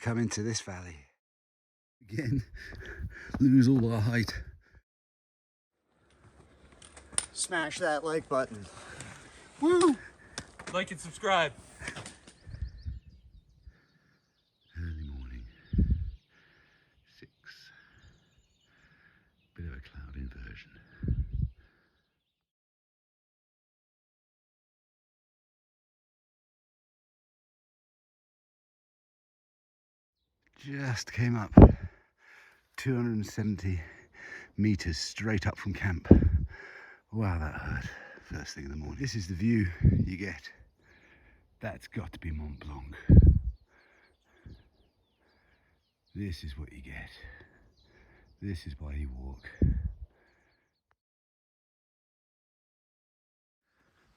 come into this valley. Again, lose all our height. Smash that like button. Woo! Like and subscribe. Early morning. 6. Bit of a cloud inversion. Just came up 270 meters straight up from camp. Wow, that hurt. First thing in the morning. This is the view you get. That's got to be Mont Blanc. This is what you get. This is why you walk.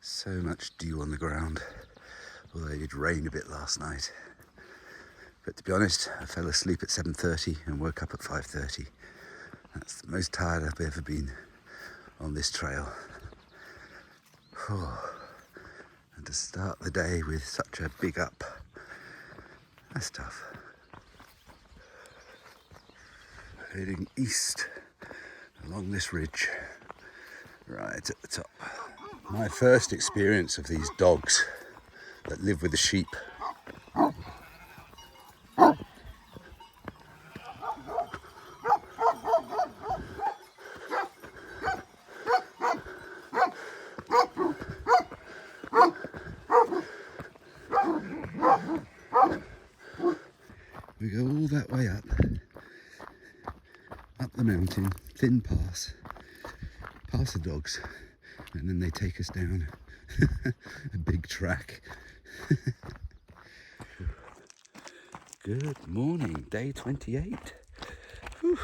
So much dew on the ground, although it did rain a bit last night. But to be honest, I fell asleep at 7:30 and woke up at 5:30. That's the most tired I've ever been on this trail. Oh. And to start the day with such a big up, that's tough. Heading east along this ridge, right at the top. My first experience of these dogs that live with the sheep. We go all that way up the mountain, thin pass, past the dogs, and then they take us down a big track. Good morning, day 28. Whew.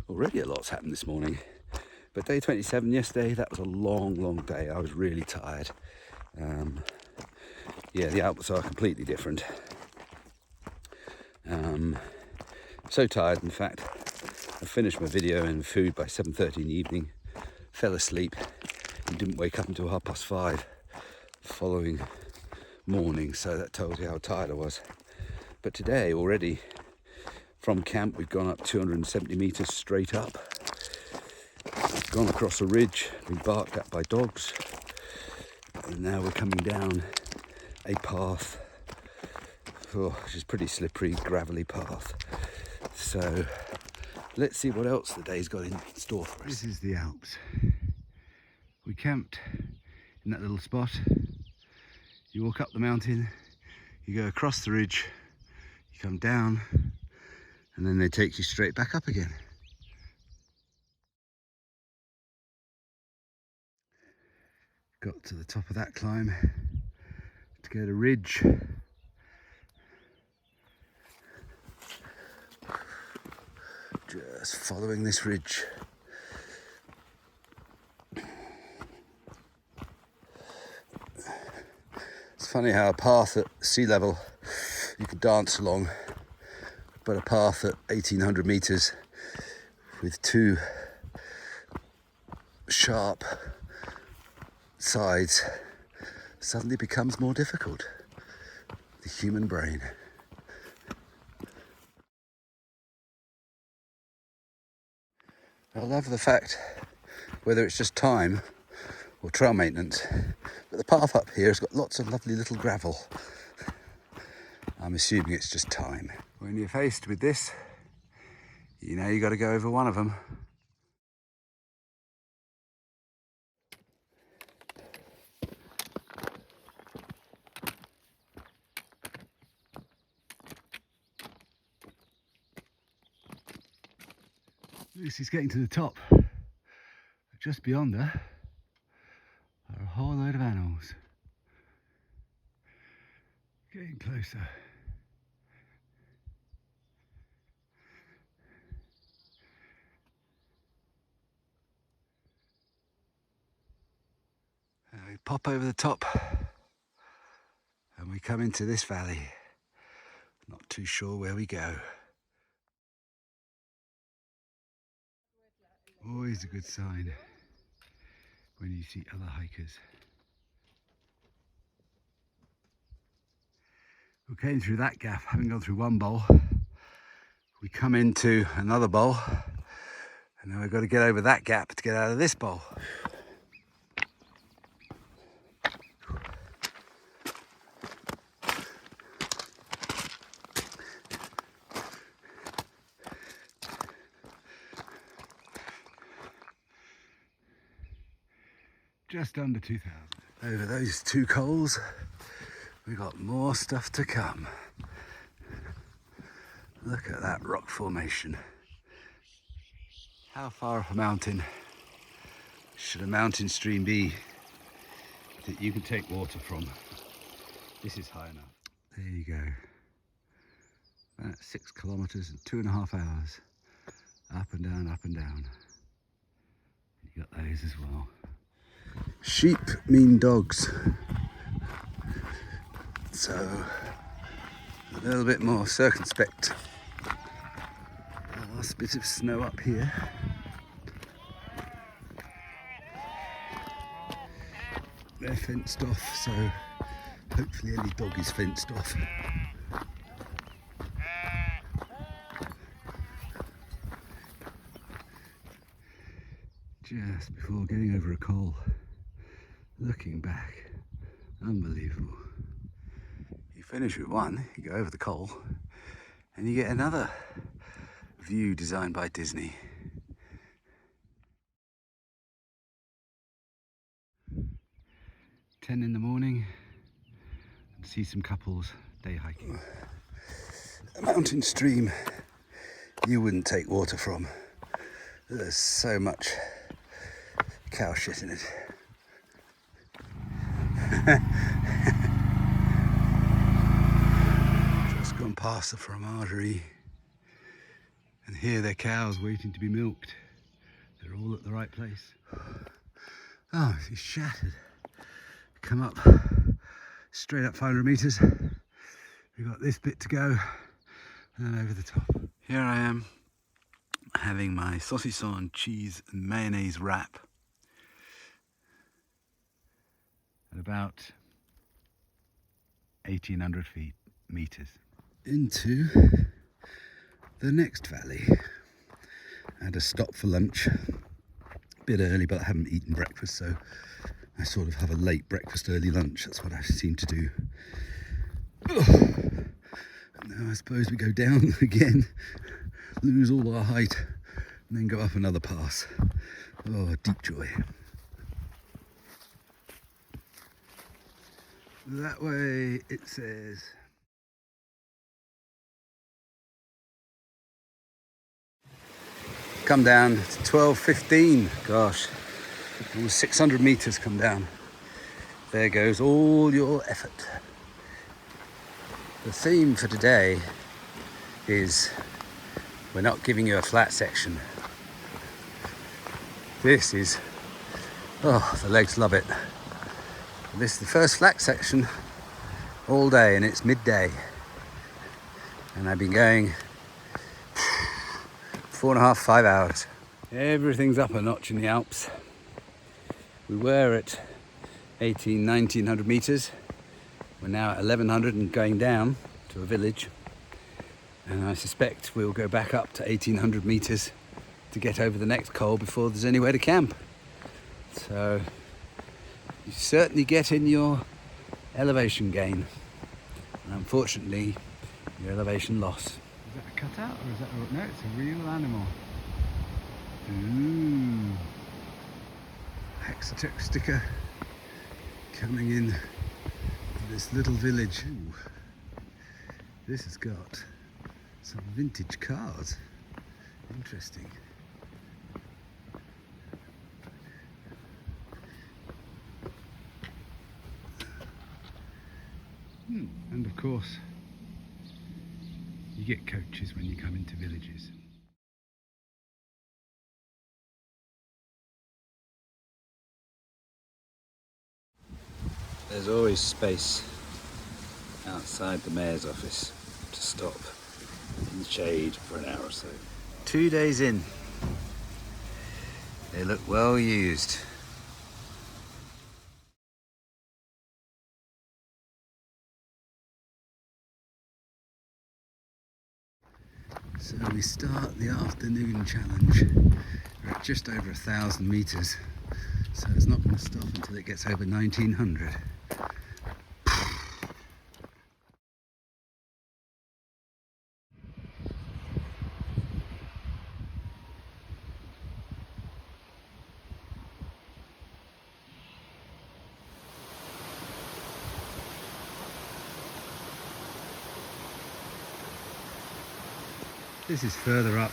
Already a lot's happened this morning, but day 27 yesterday, that was a long day. I was really tired. Yeah, the Alps are completely different. So tired, in fact, I finished my video and food by 7:30 in the evening, fell asleep and didn't wake up until 5:30 the following morning, so that tells you how tired I was. But today already from camp we've gone up 270 meters straight up, gone across a ridge, been barked at by dogs, and now we're coming down a path, which is pretty slippery, gravelly path. So let's see what else the day's got in store for us. This is the Alps. We camped in that little spot. You walk up the mountain, you go across the ridge, you come down, and then they take you straight back up again. Got to the top of that climb to go to ridge. Just following this ridge. It's funny how a path at sea level you can dance along, but a path at 1800 meters with two sharp sides suddenly becomes more difficult. The human brain. I love the fact, whether it's just time or trail maintenance, but the path up here has got lots of lovely little gravel. I'm assuming it's just time. When you're faced with this, you know you got to go over one of them. Lucy's getting to the top. Just beyond her are a whole load of animals. Getting closer. We pop over the top and we come into this valley. Not too sure where we go. Always a good sign when you see other hikers. We came through that gap, having gone through one bowl. We come into another bowl, and now we've got to get over that gap to get out of this bowl. Just under 2,000. Over those two coals, we've got more stuff to come. Look at that rock formation. How far up a mountain should a mountain stream be that you can take water from? This is high enough. There you go. About 6 kilometers and 2.5 hours. Up and down, up and down. You got those as well. Sheep mean dogs. So a little bit more circumspect. Last bit of snow up here. They're fenced off, so hopefully any dog is fenced off. Just before getting over a col, looking back, unbelievable. You finish with one, you go over the col, and you get another view designed by Disney. "10 in the morning, and see some couples day hiking. A mountain stream you wouldn't take water from. There's so much cow shit in it. Just gone past the fromagerie, and here they're cows waiting to be milked. They're all at the right place. Oh, it's shattered. Come up straight up 500 meters. We've got this bit to go, and then over the top. Here I am having my saucisson, cheese and mayonnaise wrap at about 1,800 meters into the next valley. I had a stop for lunch, a bit early, but I haven't eaten breakfast, so I sort of have a late breakfast, early lunch. That's what I seem to do. And now I suppose we go down again, lose all our height, and then go up another pass. Oh, deep joy. That way it says. Come down to 12:15. Gosh, almost 600 meters come down. There goes all your effort. The theme for today is we're not giving you a flat section. This is, oh, the legs love it. This is the first flat section all day, and it's midday. And I've been going 4.5, 5 hours. Everything's up a notch in the Alps. We were at 1,900 meters. We're now at 1,100 and going down to a village. And I suspect we'll go back up to 1,800 meters to get over the next col before there's anywhere to camp. So you certainly get in your elevation gain, and unfortunately your elevation loss. Is that a cutout or is that a... No, it's a real animal. Ooh, HexaTrek sticker coming in this little village. Ooh. This has got some vintage cars. Interesting. And of course, you get coaches when you come into villages. There's always space outside the mayor's office to stop in the shade for an hour or so. 2 days in, they look well used. So we start the afternoon challenge. We're at just over 1,000 meters, so it's not going to stop until it gets over 1900. This is further up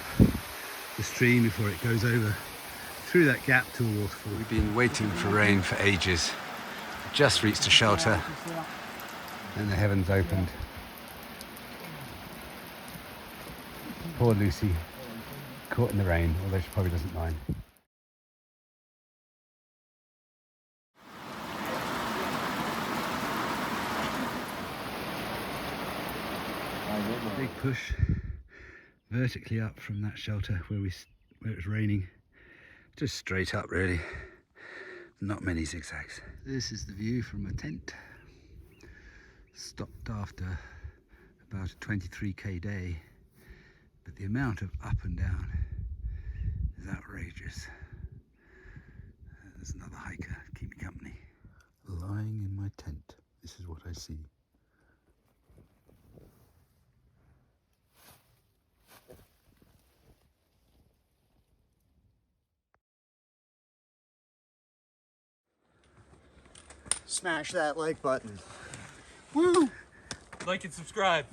the stream before it goes over through that gap to a waterfall. We've been waiting for rain for ages. Just reached a shelter and the heavens opened. Poor Lucy, caught in the rain, although she probably doesn't mind. Big push vertically up from that shelter where it was raining, just straight up really, not many zigzags. This is the view from a tent. Stopped after about a 23k day, but the amount of up and down is outrageous. There's another hiker, keep me company. Lying in my tent, this is what I see. Smash that like button. Woo! Like and subscribe.